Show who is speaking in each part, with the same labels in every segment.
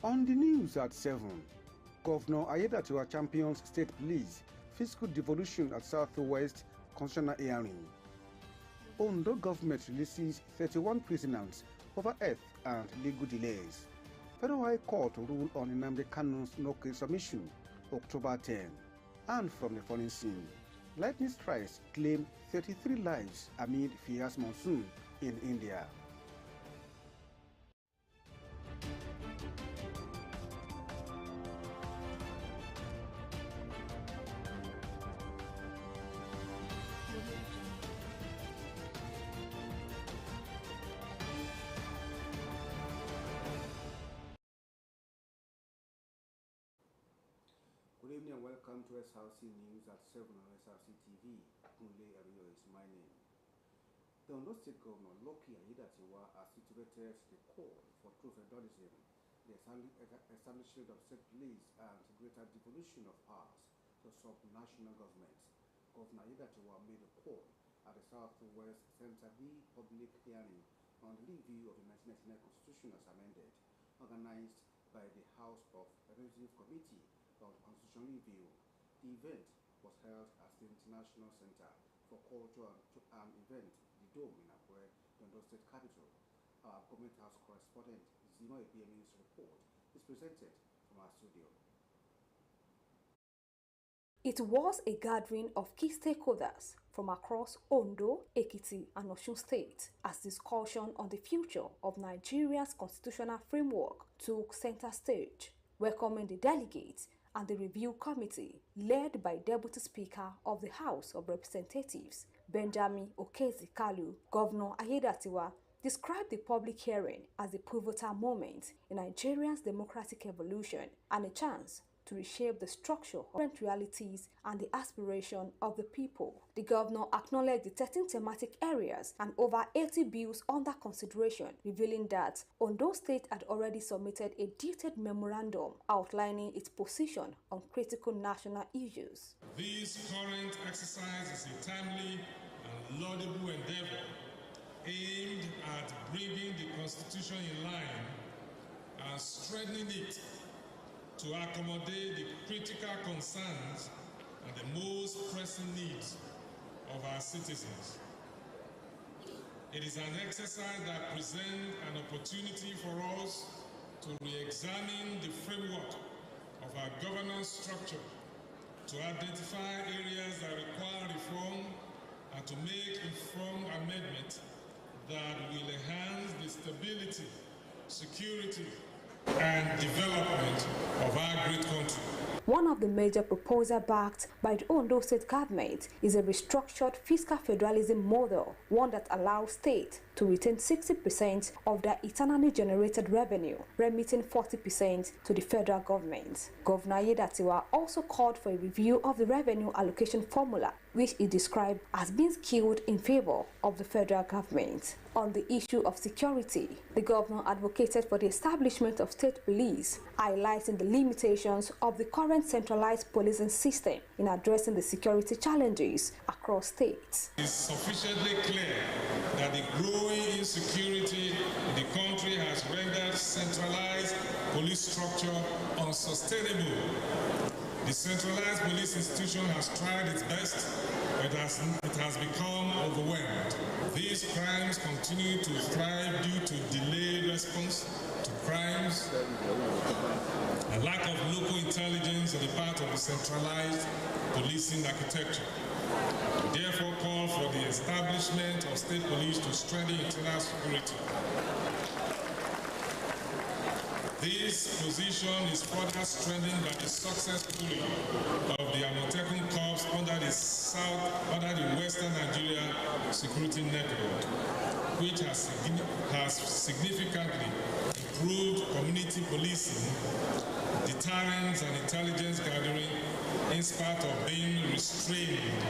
Speaker 1: On the news at 7, Governor Ayedatiwa champions state police fiscal devolution at Southwest Constitutional Hearing. Ondo government releases 31 prisoners over earth and legal delays. Federal High Court rule on Nnamdi Kanu's no case submission, October 10. And from the foreign scene, lightning strikes claim 33 lives amid fierce monsoon in India. Good evening and welcome to Osrc News at 7 on Osrc TV. Kunle Ario is my name. The Ondo State Governor Lucky Ayedatiwa has situated the call for true federalism, the establishment of state police, and greater devolution of powers to sub-national governments. Governor Ayedatiwa made a call at the Southwest Center B public hearing on the review of the 1999 Constitution as amended, organized by the House of Representatives Committee on Constitutional Review. The event was held at the International Center for Culture and Event, the Dome in Akure, the Ondo State capital. Our Government House correspondent Zima Ebiemi's report is presented from our studio.
Speaker 2: It was a gathering of key stakeholders from across Ondo, Ekiti, and Osun State as discussion on the future of Nigeria's constitutional framework took center stage, welcoming the delegates and the review committee led by Deputy Speaker of the House of Representatives, Benjamin Okezi-Kalu. Governor Ayedatiwa described the public hearing as a pivotal moment in Nigeria's democratic evolution and a chance to reshape the structure of current realities and the aspiration of the people. The governor acknowledged the 13 thematic areas and over 80 bills under consideration, revealing that Ondo State had already submitted a detailed memorandum outlining its position on critical national issues.
Speaker 3: This current exercise is a timely and laudable endeavor aimed at bringing the Constitution in line and strengthening it to accommodate the critical concerns and the most pressing needs of our citizens. It is an exercise that presents an opportunity for us to re-examine the framework of our governance structure, to identify areas that require reform, and to make informed amendments that will enhance the stability, security, and development of our great country.
Speaker 2: One of the major proposals backed by the Ondo State government is a restructured fiscal federalism model, one that allows states to retain 60% of their internally generated revenue, remitting 40% to the federal government. Governor Ayedatiwa also called for a review of the revenue allocation formula, which he described as being skewed in favor of the federal government. On the issue of security, the governor advocated for the establishment of state police, highlighting the limitations of the current centralized policing system in addressing the security challenges across states.
Speaker 3: It is sufficiently clear that the growing insecurity in the country has rendered centralized police structure unsustainable. The centralized police institution has tried its best, but it has become overwhelmed. These crimes continue to thrive due to delayed response to crimes, a lack of local intelligence on the part of the centralized policing architecture. We therefore call for the establishment of state police to strengthen internal security. This position is further strengthened by the success story of the Amotekun Corps under the Western Nigeria Security Network, which has significantly improved community policing, deterrence and intelligence gathering, in spite of being restrained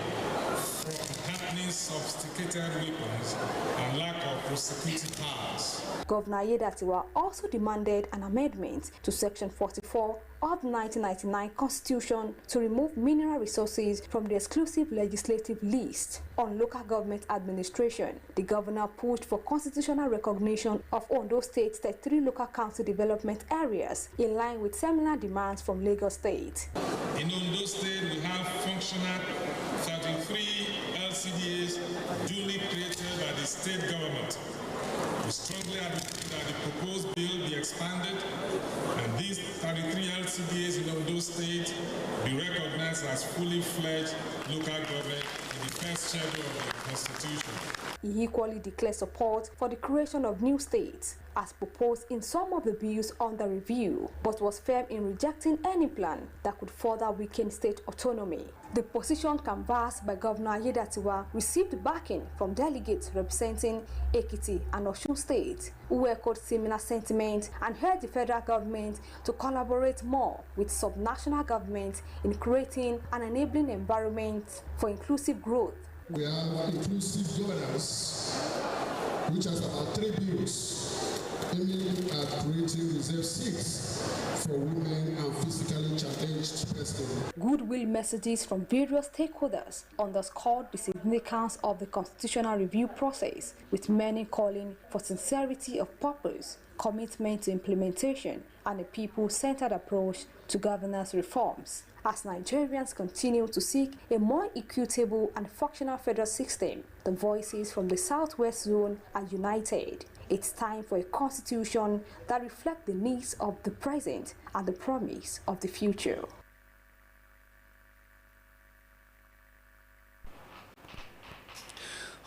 Speaker 3: from lacking sophisticated weapons and lack of prosecuting powers.
Speaker 2: Governor Aiyedatiwa also demanded an amendment to Section 44 of the 1999 Constitution to remove mineral resources from the exclusive legislative list on local government administration. The governor pushed for constitutional recognition of Ondo State's 33 local council development areas in line with similar demands from Lagos State.
Speaker 3: In Ondo State, we have functional 33 LCDAs duly created by the state government. We strongly advocate that the proposed bill be expanded and these 33 LCDAs in Ondo State be recognized as fully fledged local government in the first schedule of the Constitution.
Speaker 2: He equally declared support for the creation of new states, as proposed in some of the bills under review, but was firm in rejecting any plan that could further weaken state autonomy. The position canvassed by Governor Aiyedatiwa received backing from delegates representing Ekiti and Osun State, who echoed similar sentiments and urged the federal government to collaborate more with subnational governments in creating an enabling environment for inclusive growth.
Speaker 4: We have inclusive governance, which has about 3 bills aiming at creating reserve seats for women and physically challenged persons.
Speaker 2: Goodwill messages from various stakeholders underscored the significance of the constitutional review process, with many calling for sincerity of purpose, commitment to implementation, and a people-centered approach to governance reforms. As Nigerians continue to seek a more equitable and functional federal system, the voices from the Southwest Zone are united. It's time for a constitution that reflects the needs of the present and the promise of the future.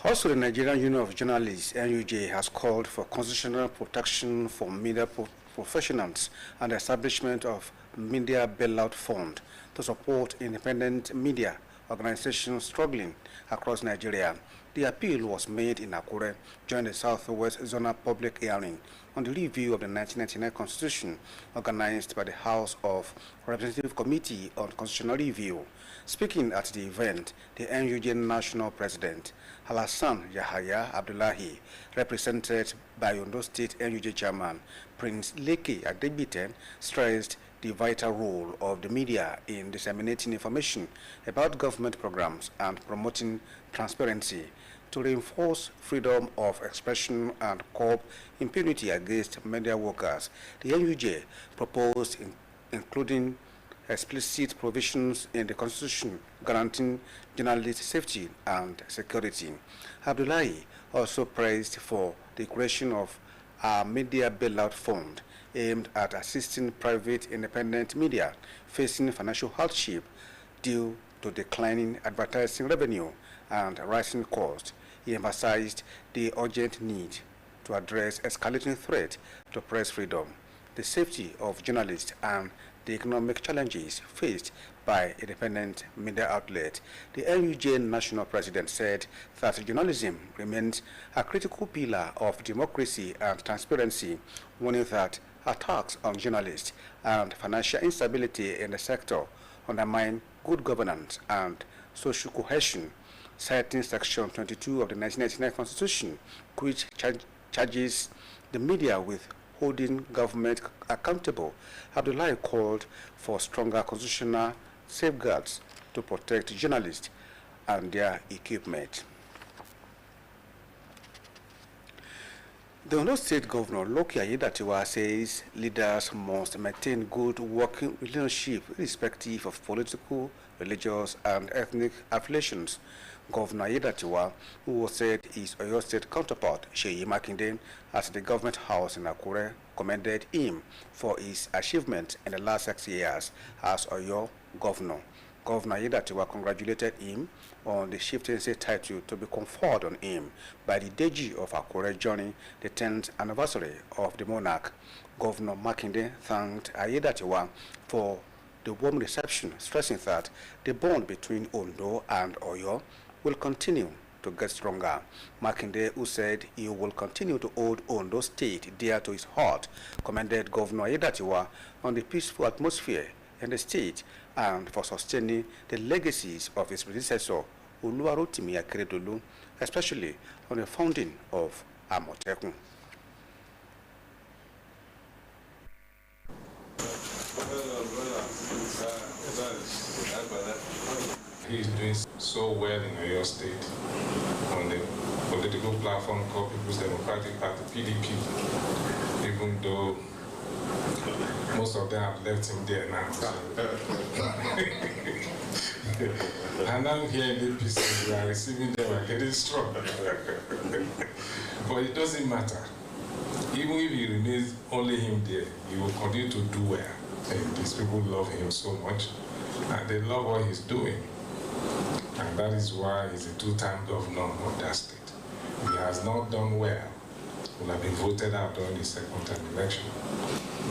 Speaker 1: Also, the Nigerian Union of Journalists, NUJ, has called for constitutional protection for media professionals and the establishment of media bailout fund to support independent media organizations struggling across Nigeria. The appeal was made in Akure during the Southwest Zonal Public Hearing on the review of the 1999 Constitution organized by the House of Representative Committee on Constitutional Review. Speaking at the event, the NUJ National President, Halassan Yahaya Abdullahi, represented by Ondo State NUJ Chairman Prince Leke Adebiten, stressed the vital role of the media in disseminating information about government programs and promoting transparency to reinforce freedom of expression and curb impunity against media workers. The NUJ proposed including explicit provisions in the Constitution guaranteeing journalist safety and security. Abdullahi also praised for the creation of a media bailout fund aimed at assisting private independent media facing financial hardship due to declining advertising revenue and rising costs. He emphasized the urgent need to address escalating threat to press freedom, the safety of journalists, and the economic challenges faced by independent media outlets. The NUJ National President said that journalism remains a critical pillar of democracy and transparency, warning that attacks on journalists and financial instability in the sector undermine good governance and social cohesion, citing Section 22 of the 1999 Constitution, which charges the media with holding government accountable. Abdullahi called for stronger constitutional safeguards to protect journalists and their equipment. The Ondo State Governor Loki Aiyedatiwa says leaders must maintain good working relationship irrespective of political, religious, and ethnic affiliations. Governor Aiyedatiwa, who said his Oyo State counterpart, Seyi Makinde, at the government house in Akure, commended him for his achievements in the last 6 years as Oyo governor. Governor Aiyedatiwa congratulated him on the chieftaincy title to be conferred on him by the Deji of Akure during the 10th anniversary of the monarch. Governor Makinde thanked Aiyedatiwa for the warm reception, stressing that the bond between Ondo and Oyo will continue to get stronger. Makinde, who said he will continue to hold Ondo State dear to his heart, commended Governor Aiyedatiwa on the peaceful atmosphere in the state and for sustaining the legacies of his predecessor, Oluwarotimi Akeredolu, especially on the founding of Amotekun.
Speaker 5: He is doing so well in Oyo State on the political platform called People's Democratic Party, PDP, even though most of them have left him there now. So. And now here in the APC, we are receiving them and getting strong. But it doesn't matter. Even if he remains only him there, he will continue to do well. And these people love him so much, and they love what he's doing. And that is why he's a two-time governor of that state. He has not done well. He will have been voted out during the second-time election.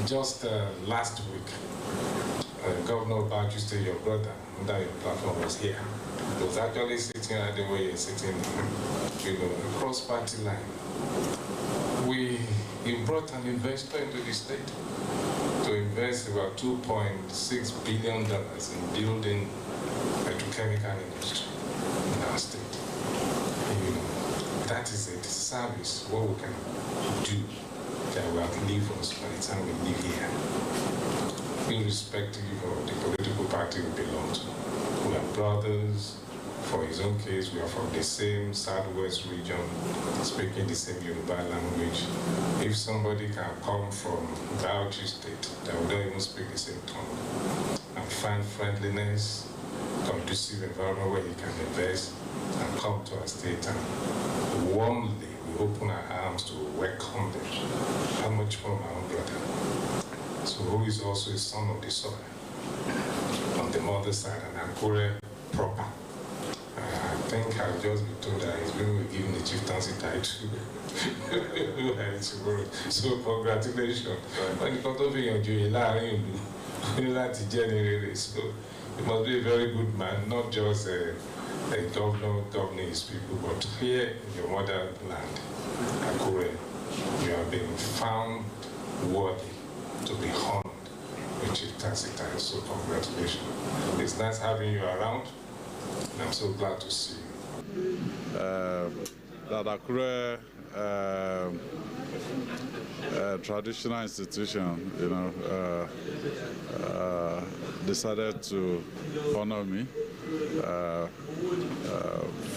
Speaker 5: Just last week, Governor of Bauchi State, your brother, under your platform, was here. He was actually sitting at the way you're sitting, across party line. He brought an investor into the state to invest about $2.6 billion in building petrochemical industry in our state. That is a disservice what we can do that will outlive us by the time we live here, irrespective of the political party we belong to. We are brothers. For his own case, we are from the same southwest region, speaking the same Yoruba language. If somebody can come from Bauchi State that we don't even speak the same tongue and find friendliness, conducive environment where he can invest and come to our state and warmly we open our arms to welcome them, how much more my own brother. So who is also a son of the soil on the mother's side, and Akure proper. I think I've just been told that he's been given the chieftaincy title. So congratulations. When you come to be on so you must be a very good man, not just a governor governing his people, but here in your motherland, Akure, you have been found worthy to be honored with chieftaincy title. So congratulations. It's nice having you around. I'm so glad to see you.
Speaker 6: That Akure traditional institution, decided to honor me.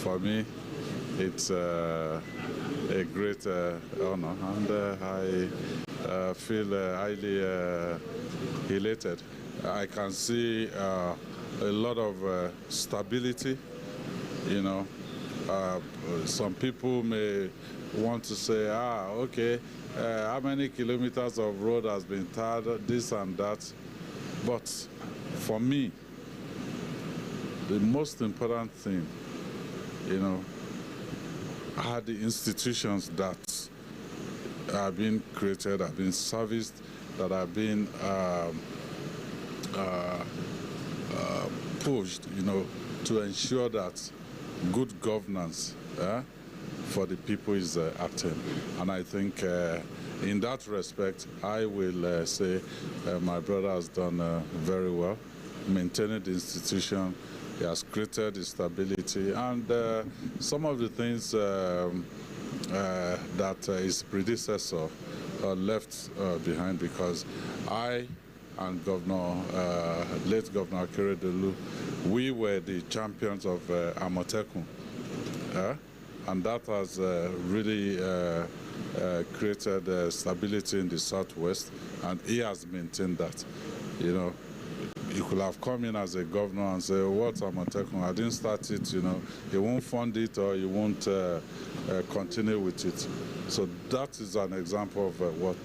Speaker 6: For me, it's a great honor, and I feel highly elated. I can see a lot of stability, some people may want to say, okay, how many kilometers of road has been tarred, this and that. But for me, the most important thing, are the institutions that have been created, have been serviced, that have been pushed, to ensure that good governance for the people is attained. And I think in that respect, I will say my brother has done very well, maintaining the institution. He has created the stability, and some of the things that his predecessor left behind, because I and late Governor Akeredolu, we were the champions of Amotekun, and that has really created stability in the southwest, and he has maintained that. You could have come in as a governor and say, what's Amotekun? I didn't start it, you won't fund it, or you won't continue with it. So that is an example of what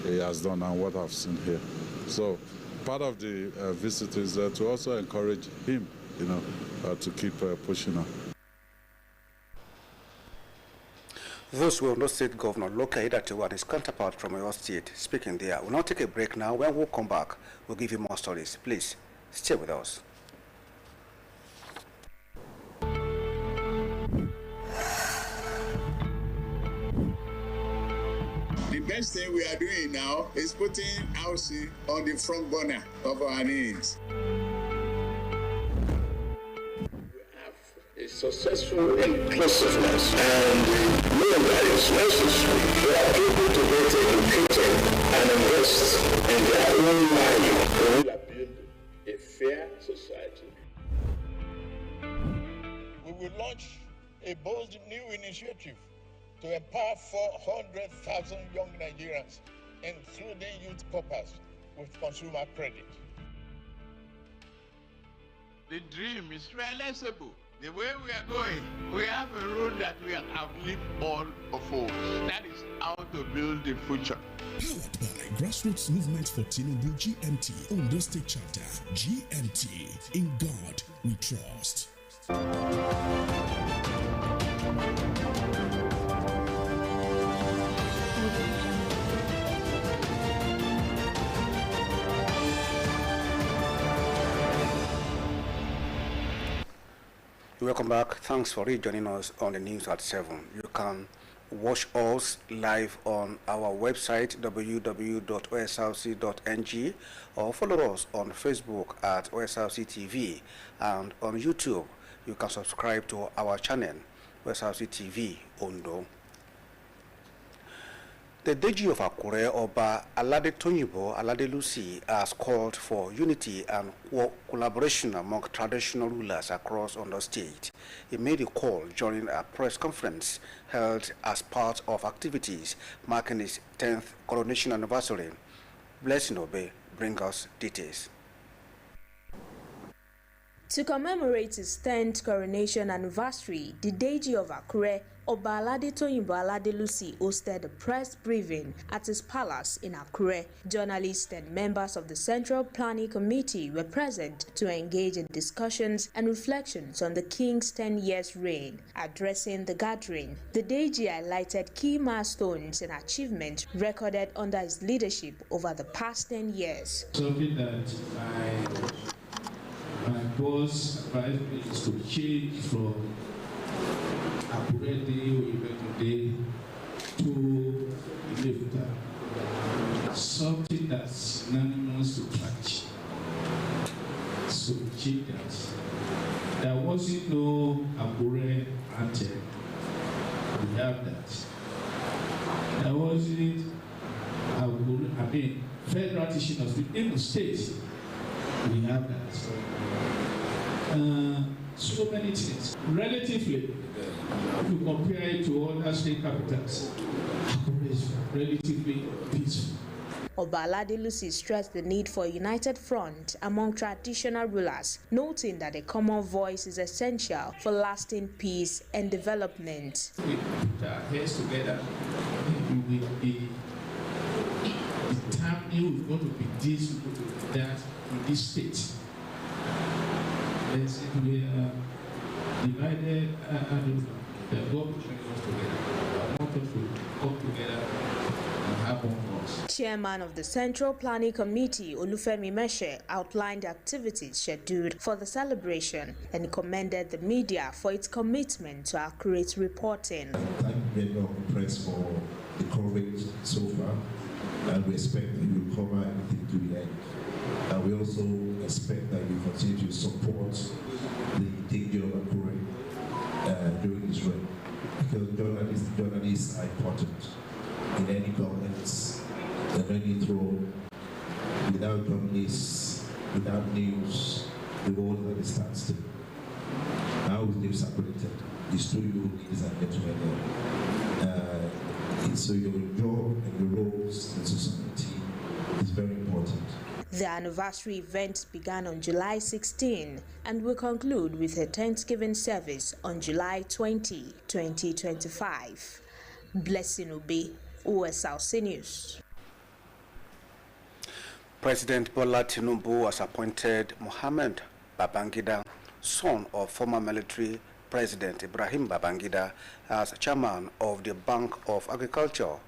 Speaker 6: he has done and what I've seen here. So part of the visit is to also encourage him, to keep pushing on.
Speaker 1: Those were Ondo State Governor Loka Idatewa and his counterpart from Oyo State speaking there. We'll now take a break now. When we'll come back, we'll give you more stories. Please stay with us.
Speaker 7: The best thing we are doing now is putting housing on the front burner of our needs. We have a successful inclusiveness, and know that it's necessary for our people to get educated and invest in their own life. We will build a fair society. We will launch a bold new initiative to empower 400,000 young Nigerians, including youth corpers, with consumer credit.
Speaker 8: The dream is realizable. The way we are going, we have a road that will outlive all of us. That is how to build the future.
Speaker 9: Powered by Grassroots Movement for Tinubu GMT, Ondo State Chapter. GMT, in God we trust.
Speaker 1: Welcome back. Thanks for rejoining us on the news at 7. You can watch us live on our website www.osrc.ng or follow us on Facebook at Osrc TV, and on YouTube you can subscribe to our channel Osrc TV Ondo. The Deji of Akure, Oba Alade Tonyibo Alade Lucy, has called for unity and collaboration among traditional rulers across Ondo State. He made a call during a press conference held as part of activities marking his 10th coronation anniversary. Blessing Obe brings us details.
Speaker 10: To commemorate his 10th coronation anniversary, the Deji of Akure, Oba Alade Tonyibo Alade Lucy, hosted a press briefing at his palace in Akure. Journalists and members of the Central Planning Committee were present to engage in discussions and reflections on the king's 10 years reign. Addressing the gathering, the Deji highlighted key milestones and achievements recorded under his leadership over the past 10 years.
Speaker 11: Something that my boss advised me is to change from Akure Day or Ibeto Day to Ilefuta. Something that's synonymous to tradition. So we changed that. There wasn't no Akure anthem. We have that. There wasn't Akure, federal teaching of the Imo State. We have that. So many things. Relatively, if you compare it to other state capitals, Akure is relatively peaceful.
Speaker 10: Oba Alade Lucy stressed the need for a united front among traditional rulers, noting that a common voice is essential for lasting peace and development.
Speaker 11: We put our heads together, we will be determining who's going to be this, who's going to be that in this state. Let's say we are divided, the government comes together. I want us to come together and have one voice.
Speaker 10: Chairman of the Central Planning Committee, Olufemi Meshe, outlined the activities scheduled for the celebration and commended the media for its commitment to accurate reporting.
Speaker 12: I thank the member of the press for the coverage so far, and we expect that you will cover everything to the end. And we also expect that you continue to support the Deji of Akure during this reign, because journalists are important in any government and any throne. Without journalists, without news, the world will be standstill. Now with news circulated, it's true you ladies and gentlemen. So your job and your roles in society is very important.
Speaker 10: The anniversary event began on July 16 and will conclude with a Thanksgiving service on July 20, 2025. Blessing Obe, OSRC News.
Speaker 1: President Bola Tinubu has appointed Mohammed Babangida, son of former military President Ibrahim Babangida, as chairman of the Bank of Agriculture.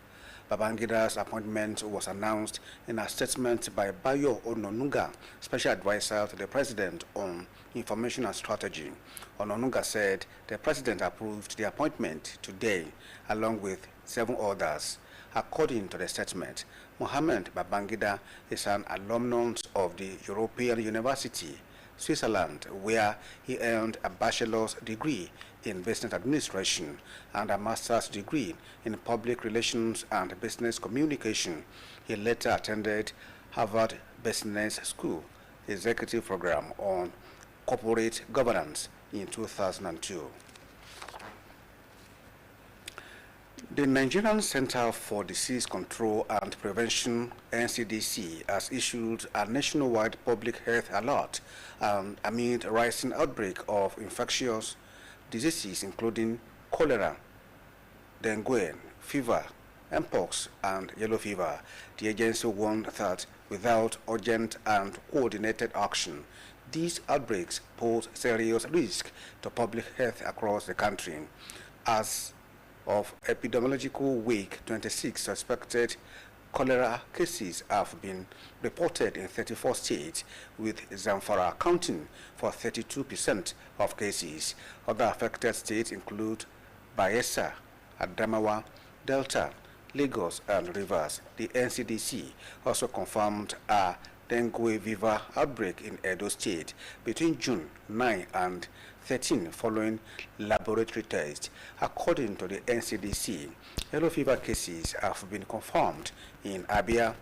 Speaker 1: Babangida's appointment was announced in a statement by Bayo Ononuga, Special Advisor to the President on Information and Strategy. Ononuga said the President approved the appointment today, along with 7 others. According to the statement, Mohammed Babangida is an alumnus of the European University, Switzerland, where he earned a bachelor's degree in business administration and a master's degree in public relations and business communication. He later attended Harvard Business School executive program on corporate governance in 2002. The Nigerian Center for Disease Control and Prevention, NCDC, has issued a nationwide public health alert amid a rising outbreak of infectious diseases including cholera, dengue, fever, mpox, and yellow fever. The agency warned that without urgent and coordinated action, these outbreaks pose serious risk to public health across the country. As of epidemiological week 26, suspected cholera cases have been reported in 34 states, with Zamfara accounting for 32% of cases. Other affected states include Bayelsa, Adamawa, Delta, Lagos, and Rivers. The NCDC also confirmed a dengue fever outbreak in Edo State between June 9 and 13 following laboratory tests. According to the NCDC, yellow fever cases have been confirmed in Abia,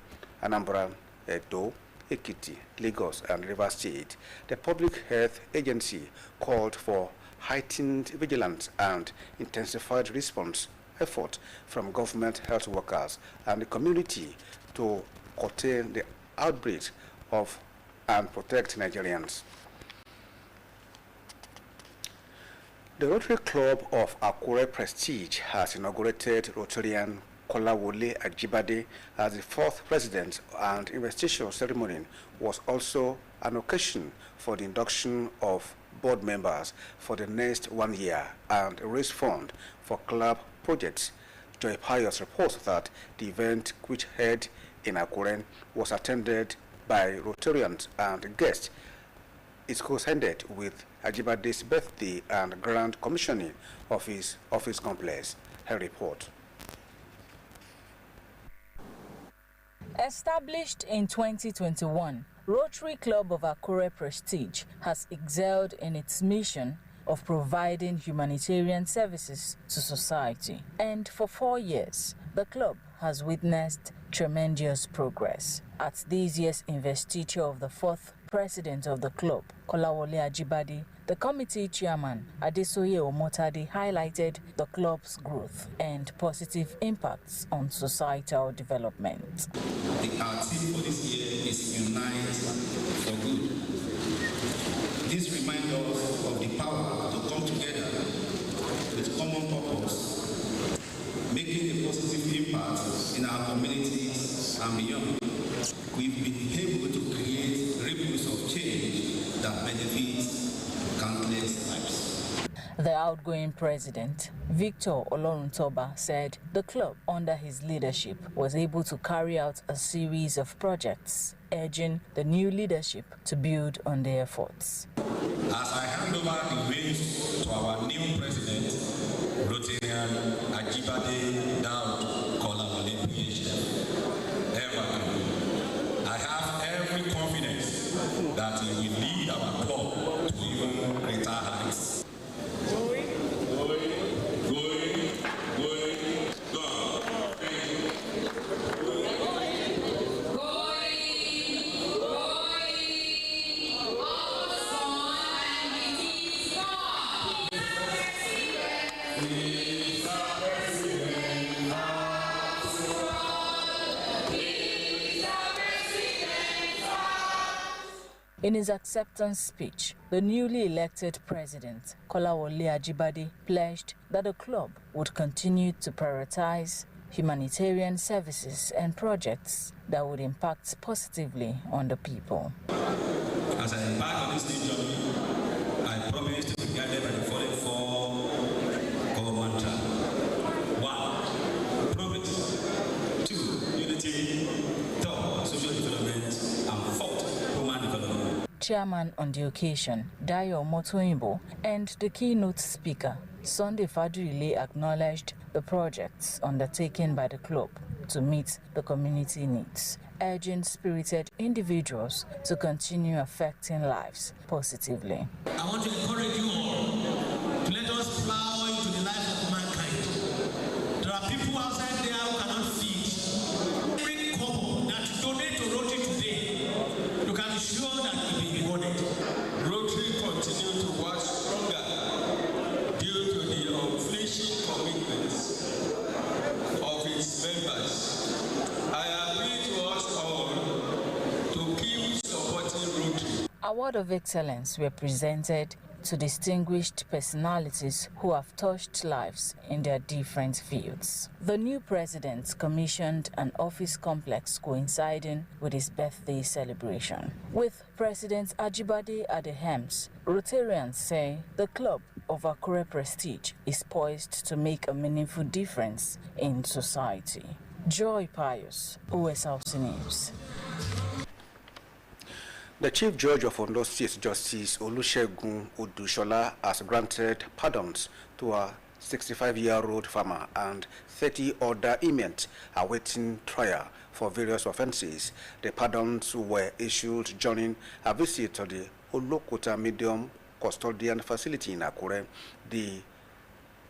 Speaker 1: Anambra, Edo, Ekiti, Lagos, and Rivers State. The Public Health Agency called for heightened vigilance and intensified response effort from government health workers and the community to contain the outbreak of and protect Nigerians. The Rotary Club of Akure Prestige has inaugurated Rotarian Kolawole Ajibade as the fourth president, and investiture ceremony was also an occasion for the induction of board members for the next 1 year and raise fund for club projects. Joy Pius reports that the event, which held in Akure, was attended by Rotarians and guests. It coincided with Ajibade's birthday and grand commissioning of his office complex. Her report.
Speaker 13: Established in 2021, Rotary Club of Akure Prestige has excelled in its mission of providing humanitarian services to society. And for 4 years, the club has witnessed tremendous progress. At this year's investiture of the fourth president of the club, Kolawole Ajibade, the committee chairman, Adesoye Omotade, highlighted the club's growth and positive impacts on societal development.
Speaker 14: Our team for this year is Unite for Good. This reminds us of the power to come together with common purpose, making a positive impact in our communities and beyond. We've been able to create ripples of change that benefits countless lives.
Speaker 13: The outgoing president, Victor Oloruntoba, said the club under his leadership was able to carry out a series of projects, urging the new leadership to build on their efforts.
Speaker 14: As I hand over the reins to our new president, Rotarian Ajibade Daud Kolawole Everton, I have every confidence that he will lead our club to even greater heights.
Speaker 13: In his acceptance speech, the newly elected president, Kolawole Ajibade, pledged that the club would continue to prioritize humanitarian services and projects that would impact positively on the people.
Speaker 14: As I embark on this new journey, I promise to be guided by the following four core mantras. 1. Progress. 2. Unity. 3. Social development. And 4. Human development.
Speaker 13: Chairman on the occasion, Dayo Motoimbo, and the keynote speaker, Sunday Fadurile, acknowledged the projects undertaken by the club to meet the community needs urging spirited individuals to continue affecting lives positively.
Speaker 15: I want to encourage you all to let us plow into the life of mankind. There are people outside there who cannot feed. Every couple that you donate to Rotary today, you can be sure that it will be rewarded.
Speaker 16: Rotary continue to work stronger due to the unflinching commitments of its members. I appeal to us all to keep supporting Rotary.
Speaker 13: Award of Excellence were presented to distinguished personalities who have touched lives in their different fields. The new president commissioned an office complex coinciding with his birthday celebration. With President Ajibade at the helms, Rotarians say the club of Akure Prestige is poised to make a meaningful difference in society. Joy Pius, Osrc News.
Speaker 1: The Chief Judge of Ondo State, Justice Olusegun Odushola, has granted pardons to a 65-year-old farmer and 30 other inmates awaiting trial for various offences. The pardons were issued during a visit to the Olokota Medium Custodian Facility in Akure, the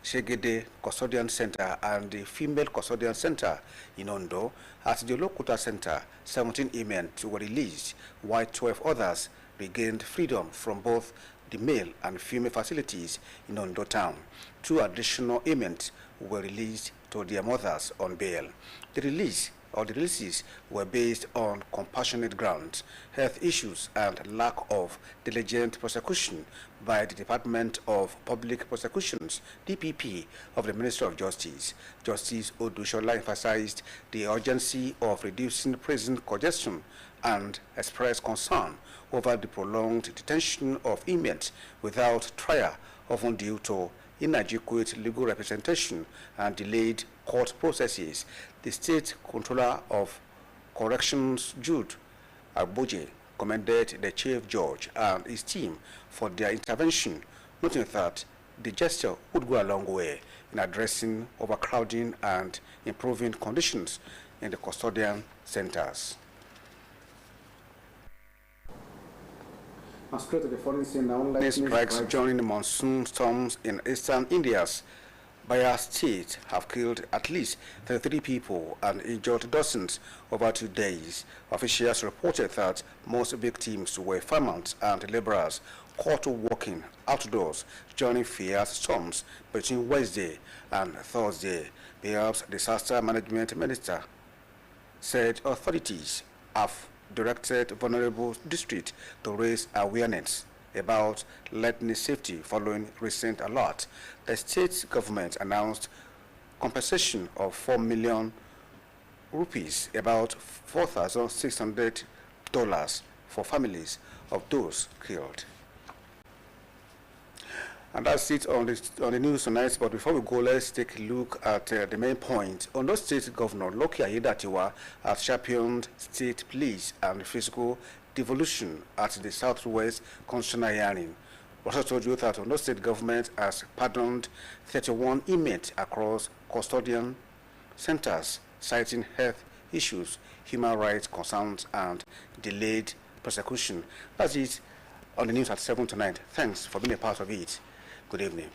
Speaker 1: Shegede Custodian Center and the Female Custodian Center in Ondo. At the Olokota Center, 17 inmates were released, while 12 others regained freedom from both the male and female facilities in Ondo town. 2 additional inmates were released to their mothers on bail. The releases were based on compassionate grounds, health issues, and lack of diligent prosecution by the Department of Public Prosecutions, DPP, of the Ministry of Justice. Justice Odushola emphasized the urgency of reducing prison congestion and expressed concern over the prolonged detention of inmates without trial, often due to inadequate legal representation and delayed court processes. The State Controller of Corrections, Jude Agboje, commended the Chief Judge and his team for their intervention, noting that the gesture would go a long way in addressing overcrowding and improving conditions in the custodian centers. And straight to the foreign scene now. Lightning strikes during the monsoon storms in eastern India's Bihar state have killed at least 33 people and injured dozens over 2 days. Officials reported that most victims were farmers and laborers caught working outdoors during fierce storms between Wednesday and Thursday. Bihar's disaster management minister said authorities have directed vulnerable districts to raise awareness about lightning safety following recent alert. The state government announced compensation of 4 million rupees, about $4,600 for families of those killed. And that's it on the news tonight. But before we go, let's take a look at the main point. Ondo State Governor Lucky Aiyedatiwa has championed state police and physical devolution at the Southwest Constitutional Hearing. We also told you that Ondo State Government has pardoned 31 inmates across custodian centers, citing health issues, human rights concerns, and delayed prosecution. That's it on the news at 7 tonight. Thanks for being a part of it. Good evening.